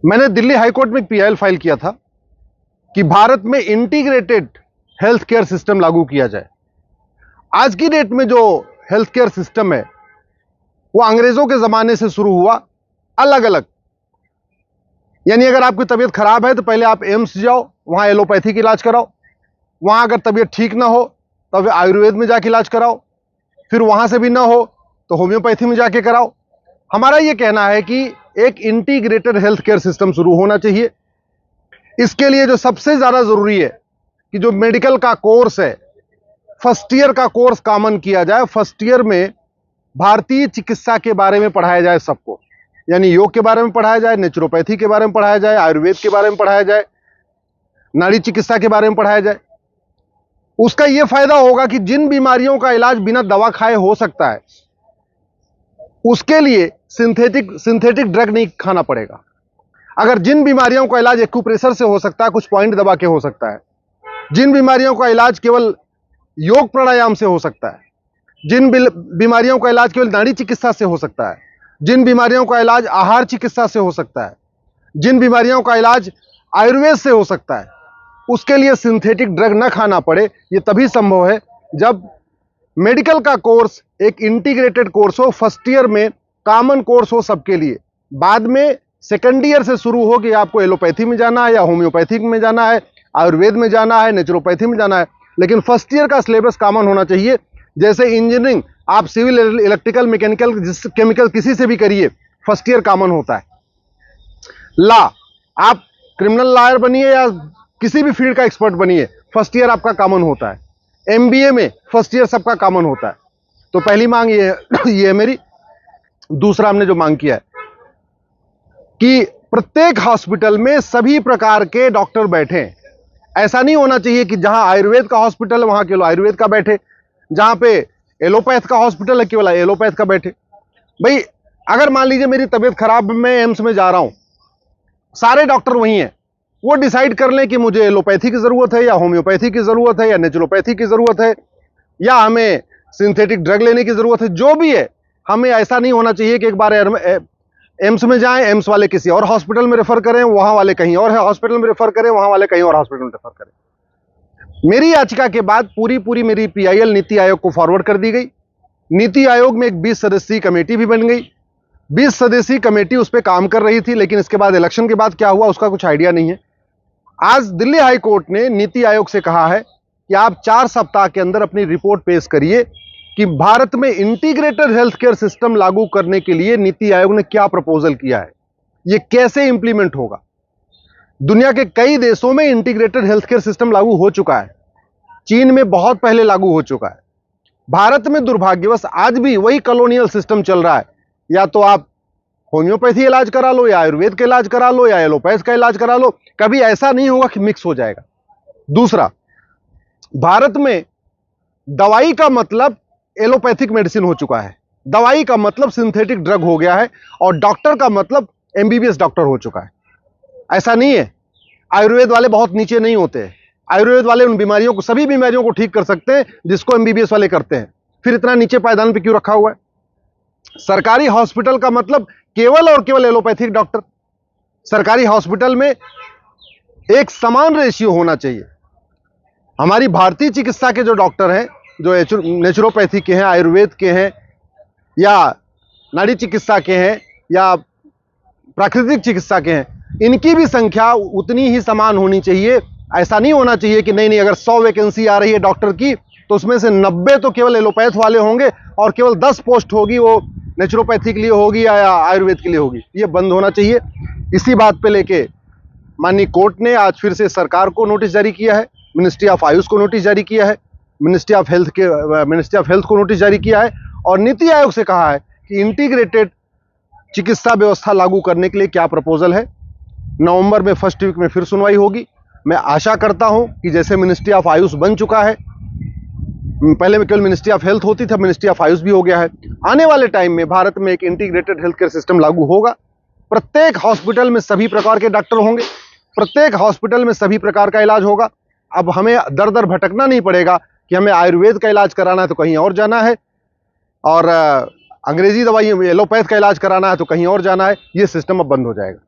मैंने दिल्ली हाईकोर्ट में एक पीआईएल फाइल किया था कि भारत में इंटीग्रेटेड हेल्थ केयर सिस्टम लागू किया जाए। आज की डेट में जो हेल्थ केयर सिस्टम है वो अंग्रेजों के जमाने से शुरू हुआ, अलग अलग। यानी अगर आपकी तबीयत खराब है तो पहले आप एम्स जाओ, वहां एलोपैथिक इलाज कराओ। वहां अगर तबीयत ठीक ना हो तो फिर आयुर्वेद में जाके इलाज कराओ। फिर वहां से भी ना हो तो होम्योपैथी में जाके कराओ। हमारा यह कहना है कि एक इंटीग्रेटेड हेल्थ केयर सिस्टम शुरू होना चाहिए। इसके लिए जो सबसे ज्यादा जरूरी है कि जो मेडिकल का कोर्स है, फर्स्ट ईयर का कोर्स कॉमन किया जाए। फर्स्ट ईयर में भारतीय चिकित्सा के बारे में पढ़ाया जाए सबको, यानी योग के बारे में पढ़ाया जाए, नेचुरोपैथी के बारे में पढ़ाया जाए, आयुर्वेद के बारे में पढ़ाया जाए, नाड़ी चिकित्सा के बारे में पढ़ाया जाए। उसका यह फायदा होगा कि जिन बीमारियों का इलाज बिना दवा खाए हो सकता है, उसके लिए सिंथेटिक ड्रग नहीं खाना पड़ेगा। अगर जिन बीमारियों का इलाज एक्यूप्रेशर से हो सकता है, कुछ पॉइंट दबा के हो सकता है, जिन बीमारियों का इलाज केवल योग प्राणायाम से हो सकता है, जिन बीमारियों का इलाज केवल नाड़ी चिकित्सा से हो सकता है, जिन बीमारियों का इलाज आहार चिकित्सा से हो सकता है, जिन बीमारियों का इलाज आयुर्वेद से हो सकता है, उसके लिए सिंथेटिक ड्रग न खाना पड़े। यह तभी संभव है जब मेडिकल का कोर्स एक इंटीग्रेटेड कोर्स हो, फर्स्ट ईयर में कॉमन कोर्स हो सबके लिए। बाद में सेकेंड ईयर से शुरू हो कि आपको एलोपैथी में जाना है या होम्योपैथिक में जाना है, आयुर्वेद में जाना है, नेचुरोपैथी में जाना है, लेकिन फर्स्ट ईयर का सिलेबस कॉमन होना चाहिए। जैसे इंजीनियरिंग आप सिविल, इलेक्ट्रिकल, मैकेनिकल, केमिकल किसी से भी करिए, फर्स्ट ईयर कॉमन होता है। लॉ, आप क्रिमिनल लॉयर बनिए या किसी भी फील्ड का एक्सपर्ट बनिए, फर्स्ट ईयर आपका कॉमन होता है। एमबीए में फर्स्ट ईयर सबका कॉमन होता है। तो पहली मांग ये है मेरी। दूसरा हमने जो मांग किया है कि प्रत्येक हॉस्पिटल में सभी प्रकार के डॉक्टर बैठे। ऐसा नहीं होना चाहिए कि जहां आयुर्वेद का हॉस्पिटल है वहां केवल आयुर्वेद का बैठे, जहां पे एलोपैथ का हॉस्पिटल है केवल एलोपैथ का बैठे। भाई अगर मान लीजिए मेरी तबीयत खराब, मैं एम्स में जा रहा हूं, सारे डॉक्टर वही हैं, वो डिसाइड कर लें कि मुझे एलोपैथी की जरूरत है या होम्योपैथी की जरूरत है या नेचुरोपैथी की जरूरत है या हमें सिंथेटिक ड्रग लेने की जरूरत है। जो भी है, हमें ऐसा नहीं होना चाहिए कि एक बार एम्स में जाएं, एम्स वाले किसी और हॉस्पिटल में रेफर करें, वहां वाले कहीं और हॉस्पिटल में रेफर करें, वहां वाले कहीं और हॉस्पिटल में रेफर करें। मेरी याचिका के बाद पूरी मेरी पीआईएल नीति आयोग को फॉरवर्ड कर दी गई। नीति आयोग में एक 20 सदस्यीय कमेटी भी बन गई। 20 सदस्यीय कमेटी उस पर काम कर रही थी, लेकिन इसके बाद इलेक्शन के बाद क्या हुआ उसका कुछ आइडिया नहीं है। आज दिल्ली हाई कोर्ट ने नीति आयोग से कहा है कि आप 4 सप्ताह के अंदर अपनी रिपोर्ट पेश करिए कि भारत में इंटीग्रेटेड हेल्थ केयर सिस्टम लागू करने के लिए नीति आयोग ने क्या प्रपोजल किया है, यह कैसे इंप्लीमेंट होगा। दुनिया के कई देशों में इंटीग्रेटेड हेल्थ केयर सिस्टम लागू हो चुका है, चीन में बहुत पहले लागू हो चुका है। भारत में दुर्भाग्यवश आज भी वही कॉलोनियल सिस्टम चल रहा है। या तो आप होम्योपैथी इलाज करा लो या आयुर्वेद का इलाज करा लो या एलोपैथ का इलाज करा लो, कभी ऐसा नहीं होगा कि मिक्स हो जाएगा। दूसरा, भारत में दवाई का मतलब एलोपैथिक मेडिसिन हो चुका है, दवाई का मतलब सिंथेटिक ड्रग हो गया है, और डॉक्टर का मतलब एमबीबीएस डॉक्टर हो चुका है। ऐसा नहीं है, आयुर्वेद वाले बहुत नीचे नहीं होते। आयुर्वेद वाले उन बीमारियों को, सभी बीमारियों को ठीक कर सकते हैं जिसको एमबीबीएस वाले करते हैं। फिर इतना नीचे पायदान पे क्यों रखा हुआ है? सरकारी हॉस्पिटल का मतलब केवल और केवल एलोपैथिक डॉक्टर। सरकारी हॉस्पिटल में एक समान रेशियो होना चाहिए। हमारी भारतीय चिकित्सा के जो डॉक्टर हैं, जो नेचुरोपैथी के हैं, आयुर्वेद के हैं, या नाड़ी चिकित्सा के हैं, या प्राकृतिक चिकित्सा के हैं, इनकी भी संख्या उतनी ही समान होनी चाहिए। ऐसा नहीं होना चाहिए कि नहीं, अगर 100 वैकेंसी आ रही है डॉक्टर की तो उसमें से 90 तो केवल एलोपैथ वाले होंगे और केवल 10 पोस्ट होगी वो नेचुरोपैथी के लिए होगी या आयुर्वेद के लिए होगी। ये बंद होना चाहिए। इसी बात पे लेके माननीय कोर्ट ने आज फिर से सरकार को नोटिस जारी किया है, मिनिस्ट्री ऑफ आयुष को नोटिस जारी किया है, मिनिस्ट्री ऑफ हेल्थ को नोटिस जारी किया है, और नीति आयोग से कहा है कि इंटीग्रेटेड चिकित्सा व्यवस्था लागू करने के लिए क्या प्रपोजल है। नवंबर में फर्स्ट वीक में फिर सुनवाई होगी। मैं आशा करता हूं कि जैसे मिनिस्ट्री ऑफ आयुष बन चुका है, पहले में केवल मिनिस्ट्री ऑफ हेल्थ होती थी, मिनिस्ट्री ऑफ आयुष भी हो गया है, आने वाले टाइम में भारत में एक इंटीग्रेटेड हेल्थ केयर सिस्टम लागू होगा। प्रत्येक हॉस्पिटल में सभी प्रकार के डॉक्टर होंगे, प्रत्येक हॉस्पिटल में सभी प्रकार का इलाज होगा। अब हमें दर दर भटकना नहीं पड़ेगा कि हमें आयुर्वेद का इलाज कराना है तो कहीं और जाना है, और अंग्रेजी दवाई एलोपैथ का इलाज कराना है तो कहीं और जाना है। ये सिस्टम अब बंद हो जाएगा।